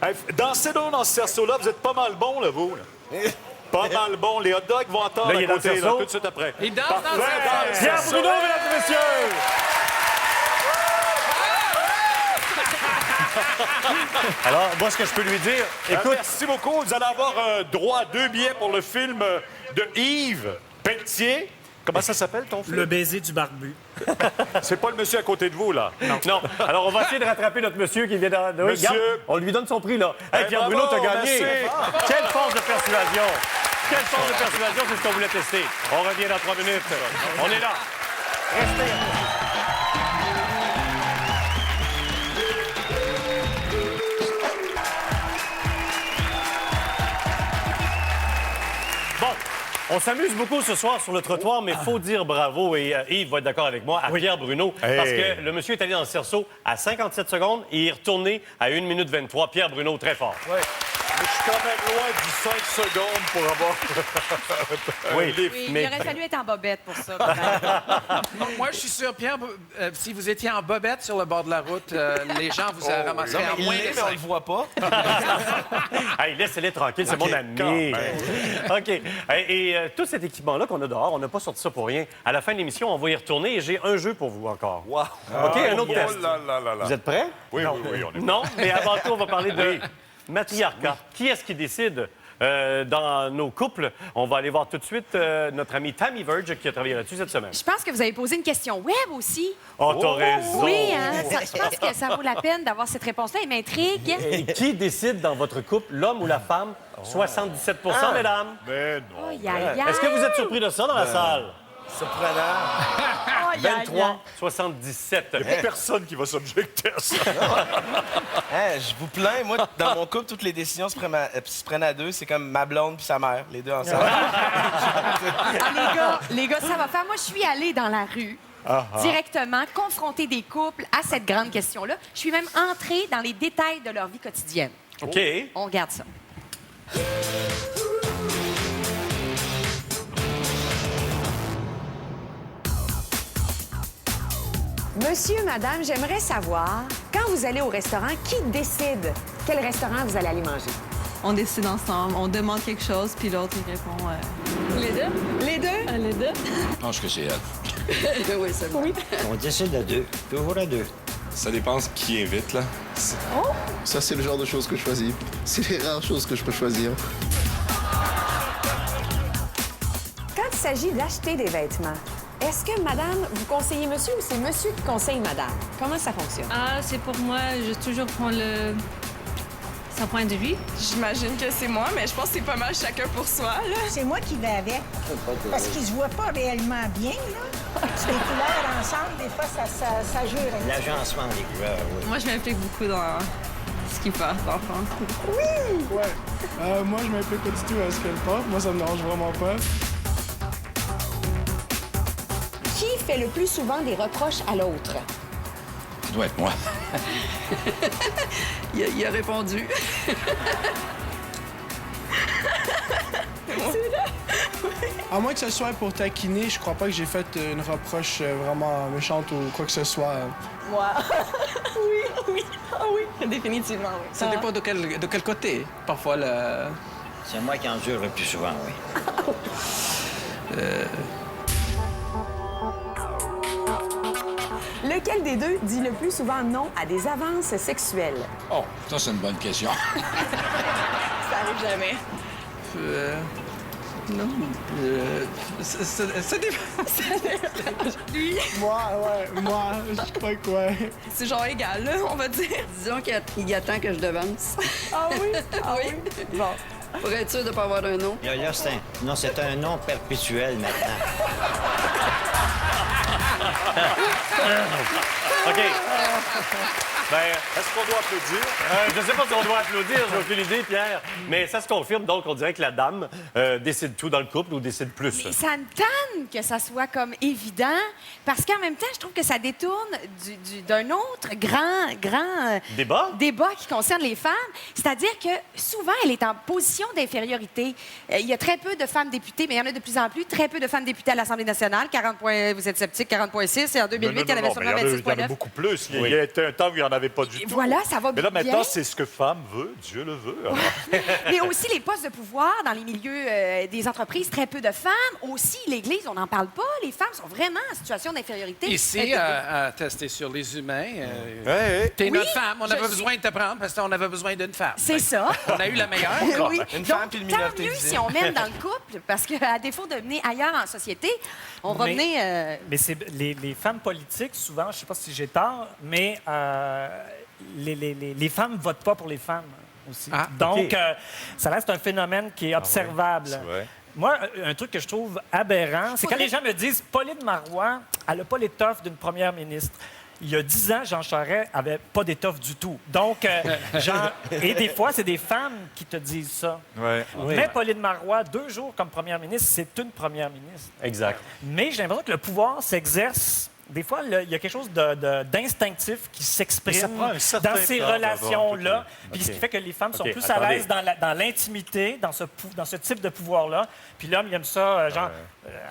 Hey, dansez donc dans ce cerceau-là, vous êtes pas mal bon, là, vous. Là. Pas mal bon. Les hot dogs vont attendre Là, il est à dans le côté, là, cerceau. tout de suite après. Il danse Parfait, dans le cerceau. Pierre Bruno, mesdames et messieurs! Alors, moi, ce que je peux lui dire, écoute, Merci beaucoup. Vous allez avoir droit à 2 billets pour le film de Yves Pelletier. Comment ça s'appelle, ton film? Le baiser du barbu. C'est pas le monsieur à côté de vous, là. non. Alors, on va essayer de rattraper notre monsieur qui vient de... Oui, Monsieur. regarde, on lui donne son prix, là. Hey, Eh, Pierre bravo, Bruno, t'as gagné. merci. Quelle force de persuasion. Quelle force de persuasion, c'est ce qu'on voulait tester. On revient dans 3 minutes. On est là. Restez. Bon, on s'amuse beaucoup ce soir sur le trottoir, mais faut dire bravo, et Yves va être d'accord avec moi, à Pierre Bruno, parce que le monsieur est allé dans le cerceau à 57 secondes et il est retourné à 1 minute 23. Pierre Bruno, très fort. Ouais. Mais je suis quand même loin du 5 secondes pour avoir Oui, lift. Oui, mais- il aurait fallu être en bobette pour ça. Moi, je suis sûr, Pierre, si vous étiez en bobette sur le bord de la route, les gens vous ramasseraient en Il moins l'est, de mais on le 5. voit pas. Hey, laissez-les tranquilles, c'est mon ami. OK. Et tout cet équipement-là qu'on a dehors, on n'a pas sorti ça pour rien. À la fin de l'émission, on va y retourner et j'ai un jeu pour vous encore. Wow. OK, un autre test. Oh là là là là. Vous êtes prêts? Oui, on est Non, mais avant tout, on va parler de matriarcat. Qui est-ce qui décide dans nos couples? On va aller voir tout de suite notre ami Tammy Verge qui a travaillé là-dessus cette semaine. Je pense que vous avez posé une question web aussi. Oh, t'as raison! Oui, hein? Je pense que ça vaut la peine d'avoir cette réponse-là. Il m'intrigue. Et qui décide dans votre couple, l'homme ou la femme? 77 mesdames. Mais non. Aïe, aïe, aïe. Est-ce que vous êtes surpris de ça dans la salle? Surprenant. Aïe, aïe, aïe. 23, 77. Il n'y a personne qui va s'objecter à ça. Hein, je vous plains, moi, dans mon couple, toutes les décisions se prennent à 2. C'est comme ma blonde puis sa mère, les deux ensemble. Ah, les gars, ça va faire. Moi, je suis allée dans la rue. Directement, confronter des couples à cette grande question-là. Je suis même entrée dans les détails de leur vie quotidienne. OK. On regarde ça. Monsieur, madame, j'aimerais savoir, quand vous allez au restaurant, qui décide quel restaurant vous allez aller manger? On décide ensemble, on demande quelque chose, puis l'autre, il répond... Les deux? Les deux? Les deux? Je pense que c'est elle. Oui, c'est bon. Oui. On décide à 2, toujours à 2. Ça dépend qui invite, là. Ça, c'est le genre de choses que je choisis. C'est les rares choses que je peux choisir. Quand il s'agit d'acheter des vêtements, est-ce que madame, vous conseillez monsieur ou c'est monsieur qui conseille madame? Comment ça fonctionne? Ah, c'est pour moi, je toujours prends son point de vue. J'imagine que c'est moi, mais je pense que c'est pas mal chacun pour soi. C'est moi qui vais avec. Parce qu'ils se voient pas réellement bien, là. Les couleurs ensemble, des fois, ça jure. L'agencement des couleurs, oui. Moi, je m'implique beaucoup dans ce qu'il passe, d'enfant. Oui! Ouais. Moi, je m'implique pas du tout à ce qu'elle porte. Moi, ça me dérange vraiment pas. Qui fait le plus souvent des reproches à l'autre? Ça doit être moi. Il a répondu. À moins que ce soit pour taquiner, je crois pas que j'ai fait une reproche vraiment méchante ou quoi que ce soit. Moi? oui. Ah oui, définitivement, oui. Ça dépend de quel côté. Parfois, le... C'est moi qui endure le plus souvent, oui. Lequel des deux dit le plus souvent non à des avances sexuelles? Oh, ça, c'est une bonne question. Ça arrive jamais. Non. Ça dépend. Lui? Moi, je crois que ouais. C'est genre égal, là, on va dire. Disons qu'il attend que je devance. Ah oui? Ah oui? Bon. Pour être sûr de ne pas avoir un nom. Là, c'est un nom perpétuel maintenant. OK. Ben, est-ce qu'on doit applaudir? Je ne sais pas si on doit applaudir, j'ai aucune idée, Pierre. Mais ça se confirme, donc on dirait que la dame décide tout dans le couple ou décide plus. Mais ça me tanne que ça soit comme évident, parce qu'en même temps, je trouve que ça détourne d'un autre grand débat qui concerne les femmes. C'est-à-dire que souvent, elle est en position d'infériorité. Il y a très peu de femmes députées, mais il y en a de plus en plus. Très peu de femmes députées à l'Assemblée nationale. 40 points, vous êtes sceptique, 40,6. Et en 2008, il y en avait seulement Il y en a 26,9. beaucoup plus. Il y a été un temps où il y en avait l'avais pas du tout. Voilà, ça va Mais là, bien. maintenant, c'est ce que femme veut, Dieu le veut. Alors. Mais aussi les postes de pouvoir dans les milieux des entreprises, très peu de femmes. Aussi, l'Église, on n'en parle pas. Les femmes sont vraiment en situation d'infériorité. Ici, à tester sur les humains, t'es notre femme. On avait besoin de te prendre parce qu'on avait besoin d'une femme. C'est ça. On a eu la meilleure. Oui. Une femme Donc, puis une tant minorité mieux visible. si on mène dans le couple, parce qu'à défaut de mener ailleurs en société, on va mener... Mais c'est les femmes politiques, souvent, je ne sais pas si j'ai tort, mais les femmes ne votent pas pour les femmes aussi. Ah, Donc, OK. ça reste un phénomène qui est observable. C'est vrai. Moi, un truc que je trouve aberrant, c'est quand les gens me disent Pauline Marois, elle n'a pas l'étoffe d'une première ministre. Il y a 10 ans, Jean Charest n'avait pas d'étoffe du tout. Donc, et des fois, c'est des femmes qui te disent ça. Ouais. Mais Pauline Marois, 2 jours comme première ministre, c'est une première ministre. Exact. Mais j'ai l'impression que le pouvoir s'exerce. Des fois, il y a quelque chose d'instinctif qui Mais ça s'exprime prend un certain dans ces temps relations-là. d'abord. Puis ce qui fait que les femmes sont OK, plus à attendez. l'aise dans l'intimité, dans ce type de pouvoir-là. Puis l'homme, il aime ça,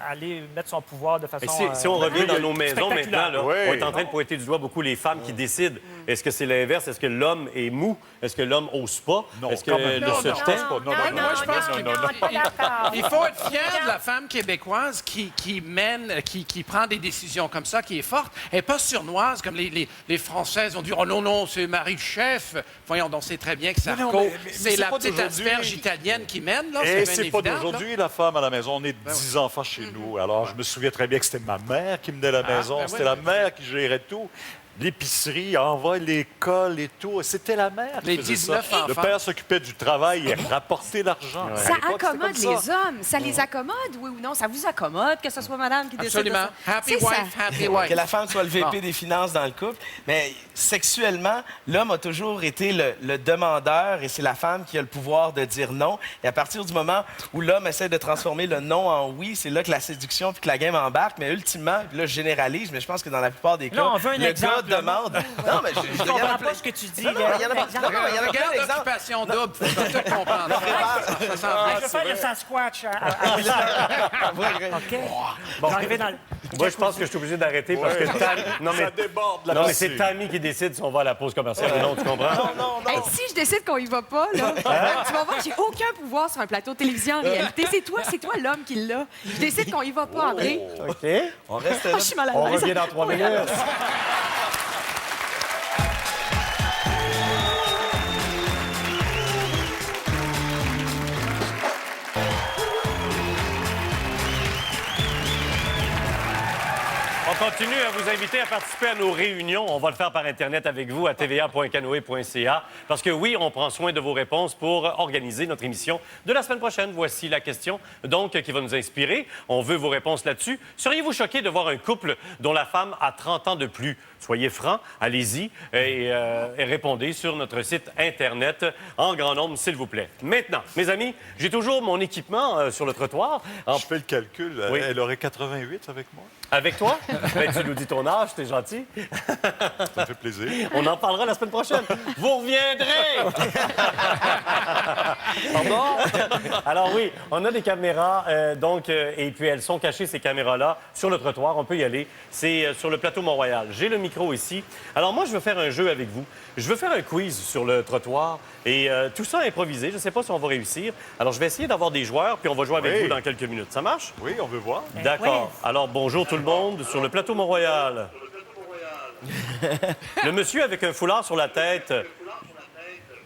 aller mettre son pouvoir de façon. Et si on revient dans nos maisons spectaculaire. maintenant, là, Oui. on est en train de pointer du doigt beaucoup les femmes qui décident. Est-ce que c'est l'inverse? Est-ce que l'homme est mou? Est-ce que l'homme ose pas? Non, Est-ce que quand même le pas. se Non, tait? non, Moi, je pense qu'il faut être fier de la femme québécoise qui mène, qui prend des décisions comme ça, qui est forte. Elle n'est pas surnoise comme les Françaises ont dit « Oh non, non, c'est Marie-Chef ». Voyons, donc c'est très bien que ça Mais non, recourt. mais C'est la pas petite d'aujourd'hui. asperge italienne qui mène, là. Et bien c'est pas évident, d'aujourd'hui, la femme à la maison. On est 10 enfants chez nous. Alors, je me souviens très bien que c'était ma mère qui menait la maison. ben C'était oui. la mère qui gérait tout. L'épicerie, envoie l'école et tout. C'était la mère qui Les faisait 19 ça. Le enfants. père s'occupait du travail et rapportait l'argent. À Ça l'époque, c'était accommode comme ça. les hommes. Ça les accommode, oui ou non? Ça vous accommode que ce soit madame qui décide de Absolument. ça? Happy C'est ça. wife, happy wife. Que la femme soit le VP Bon. des finances dans le couple. Mais sexuellement, l'homme a toujours été le demandeur et c'est la femme qui a le pouvoir de dire non. Et à partir du moment où l'homme essaie de transformer le non en oui, c'est là que la séduction puis que la game embarque. Mais ultimement, puis là, je généralise, mais je pense que dans la plupart des cas, Non, on veut un le exemple, gars là. demande... Non, mais Je comprends pas ce que tu dis. Non, il y en a pas. Non, il y en a plein Regarde d'exemples. l'occupation double, faut tout comprendre. Ça s'en vient. Je vais faire le Sasquatch. OK. Bon, arrivé dans le... Moi, je pense que je suis obligé d'arrêter parce que non, mais, Ça déborde la non, mais pensée. c'est Tammy qui décide si on va à la pause commerciale ou non, tu comprends? Hey, si je décide qu'on y va pas, là, tu vas voir, j'ai aucun pouvoir sur un plateau de télévision en réalité. C'est toi l'homme qui l'a. Je décide qu'on y va pas, André. OK. On reste Oh, là. je suis mal à On l'aise. revient dans 3 minutes. On continue à vous inviter à participer à nos réunions. On va le faire par Internet avec vous à tva.canoe.ca. Parce que oui, on prend soin de vos réponses pour organiser notre émission de la semaine prochaine. Voici la question, donc, qui va nous inspirer. On veut vos réponses là-dessus. Seriez-vous choqué de voir un couple dont la femme a 30 ans de plus? Soyez francs, allez-y et répondez sur notre site Internet en grand nombre, s'il vous plaît. Maintenant, mes amis, j'ai toujours mon équipement sur le trottoir. Je fais le calcul. Oui. Elle aurait 88 avec moi. Avec toi? Ben, tu nous dis ton âge, t'es gentil. Ça me fait plaisir. On en parlera la semaine prochaine. Vous reviendrez! Pardon? Alors oui, on a des caméras, et puis elles sont cachées, ces caméras-là, sur le trottoir. On peut y aller. C'est sur le plateau Mont-Royal. J'ai le micro ici. Alors moi, je veux faire un jeu avec vous. Je veux faire un quiz sur le trottoir et tout ça improvisé. Je ne sais pas si on va réussir. Alors, je vais essayer d'avoir des joueurs, puis on va jouer avec vous dans quelques minutes. Ça marche? Oui, on veut voir. D'accord. Alors, bonjour tout le monde sur le plateau Mont-Royal. Le monsieur avec un foulard sur la tête.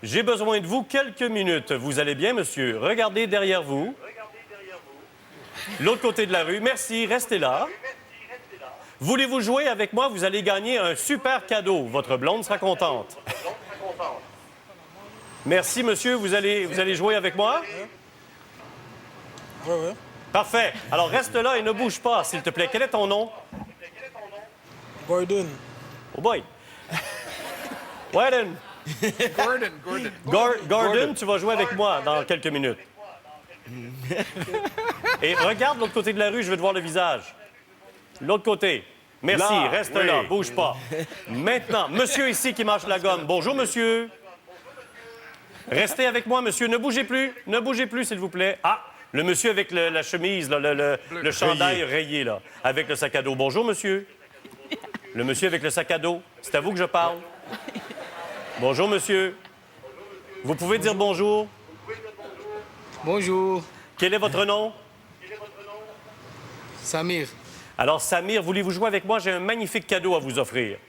J'ai besoin de vous quelques minutes. Vous allez bien, monsieur? Regardez derrière vous. L'autre côté de la rue. Merci, restez là. Voulez-vous jouer avec moi? Vous allez gagner un super cadeau. Votre blonde sera contente. Merci, monsieur. Vous allez jouer avec moi? Ouais, ouais. Parfait. Alors, reste là et ne bouge pas, s'il te plaît. Quel est ton nom? Gordon. Oh boy. Gordon. Gordon, tu vas jouer avec moi dans quelques minutes. Et regarde l'autre côté de la rue, je veux te voir le visage. L'autre côté. Merci, Là, reste oui. là, bouge pas. Maintenant, monsieur ici qui mâche la gomme. Bonjour, monsieur. Restez avec moi, monsieur. Ne bougez plus, s'il vous plaît. Ah, le monsieur avec la chemise, là, le chandail rayé, là, avec le sac à dos. Bonjour, monsieur. Le monsieur avec le sac à dos. C'est à vous que je parle. Bonjour, monsieur. Vous pouvez dire bonjour? Bonjour. Quel est votre nom? Samir. Alors, Samir, voulez-vous jouer avec moi? J'ai un magnifique cadeau à vous offrir.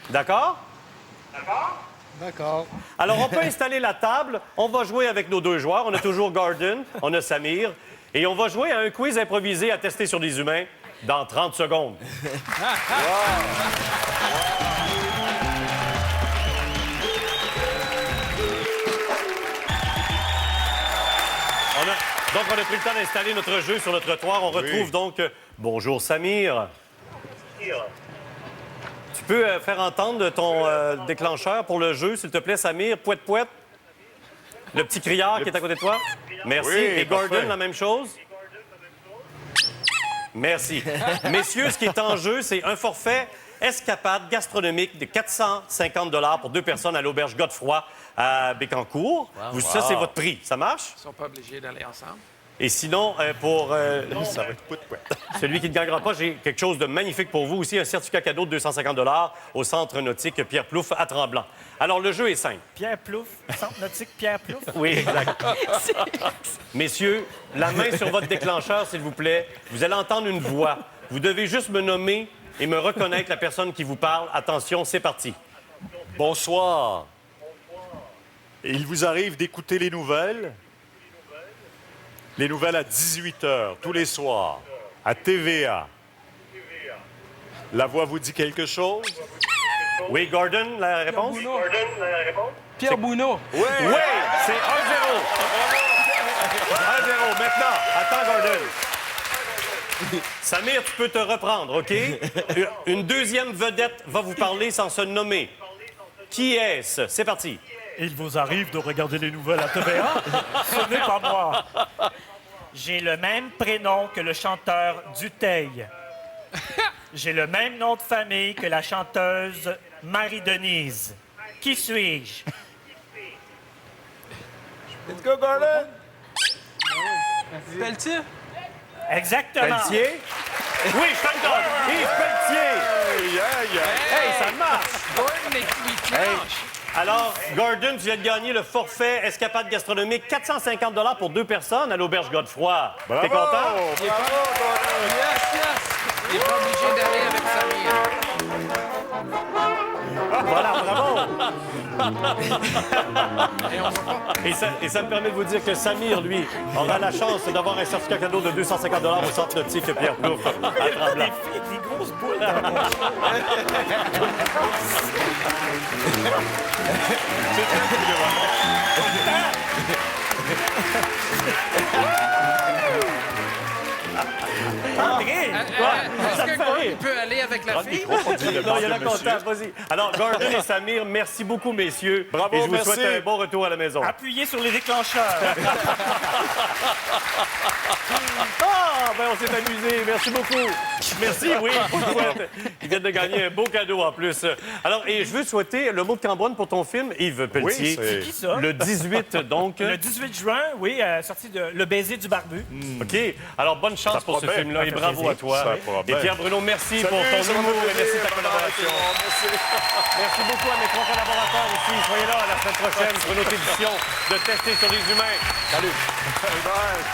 D'accord? D'accord. Alors, on peut installer la table. On va jouer avec nos deux joueurs. On a toujours Gordon, on a Samir. Et on va jouer à un quiz improvisé à tester sur des humains dans 30 secondes. Donc, on a pris le temps d'installer notre jeu sur le trottoir. On retrouve donc... bonjour, Samir. Tu peux faire entendre ton déclencheur pour le jeu, s'il te plaît, Samir? Pouette, pouette. Le petit criard qui est à côté de toi. Merci. Oui, et Gordon, parfait. la même chose? Merci. Messieurs, ce qui est en jeu, c'est un forfait escapade gastronomique de 450 $ pour 2 personnes à l'auberge Godefroy à Bécancour. Ça, c'est votre prix. Ça marche? Ils sont pas obligés d'aller ensemble. Et sinon, pour Ça va être pouet-pouet. celui qui ne gagnera pas, j'ai quelque chose de magnifique pour vous aussi, un certificat cadeau de 250 $ au Centre nautique Pierre Plouffe à Tremblant. Alors, le jeu est simple. Pierre Plouffe, Centre nautique Pierre Plouffe. Oui, exact. Messieurs, la main sur votre déclencheur, s'il vous plaît. Vous allez entendre une voix. Vous devez juste me nommer et me reconnaître la personne qui vous parle. Attention, c'est parti. Bonsoir. Il vous arrive d'écouter les nouvelles? Les nouvelles à 18h, tous les soirs, à TVA. La voix vous dit quelque chose? Oui, Gordon, la réponse? Pierre Bouneau. Oui! Oui, c'est 1-0. 1-0. Maintenant, attends, Gordon. Samir, tu peux te reprendre, OK? Une deuxième vedette va vous parler sans se nommer. Qui est-ce? C'est parti. Il vous arrive de regarder les nouvelles à TVA? Ce n'est pas moi. J'ai le même prénom que le chanteur Dutheil. J'ai le même nom de famille que la chanteuse Marie-Denise. Qui suis-je? Let's go, Gordon! Pelletier. Exactement. Pelletier? Oui, je te le donne. Yves Pelletier. Hey, ça marche. Gordon est cuit-planche. Alors, Gordon, tu viens de gagner le forfait escapade gastronomique, 450 $ pour 2 personnes à l'auberge Godefroy. Bravo! T'es content? Bravo, Gordon! Yes, yes. Il n'est pas obligé d'aller avec Samir. Voilà, bravo! Et on va pas. Et ça me permet de vous dire que Samir, lui, aura la chance d'avoir un certificat cadeau de 250 $ au Centre nautique Pierre Plouffe à Tremblant. Des filles avec des grosses boules dans la bouche. André! Est-ce ça me que fait Gordon rire. peut aller avec la fille? Non, il y en a content, vas-y. Alors, Gordon et Samir, merci beaucoup, messieurs. Bravo, et je vous merci. souhaite un bon retour à la maison. Appuyez sur les déclencheurs. Ah, ben on s'est amusé. Merci beaucoup. Merci, oui. Ils viennent de gagner un beau cadeau en plus. Alors, et je veux souhaiter le mot de Cambronne pour ton film, Yves Pelletier. Oui, c'est qui ça? Le 18, donc. Le 18 juin, oui, sortie de Le baiser du barbu. OK. Alors, bonne chance pour ce promet. film-là et bravo plaisir. à toi. Ça promet. Et Pierre-Bruno, merci pour Salut, ton ça m'a humour fait et merci de ta plaisir. collaboration. Merci. Merci beaucoup à mes 3 collaborateurs aussi. Soyez là la semaine prochaine pour une autre édition de Tester sur les humains. Salut. Bye.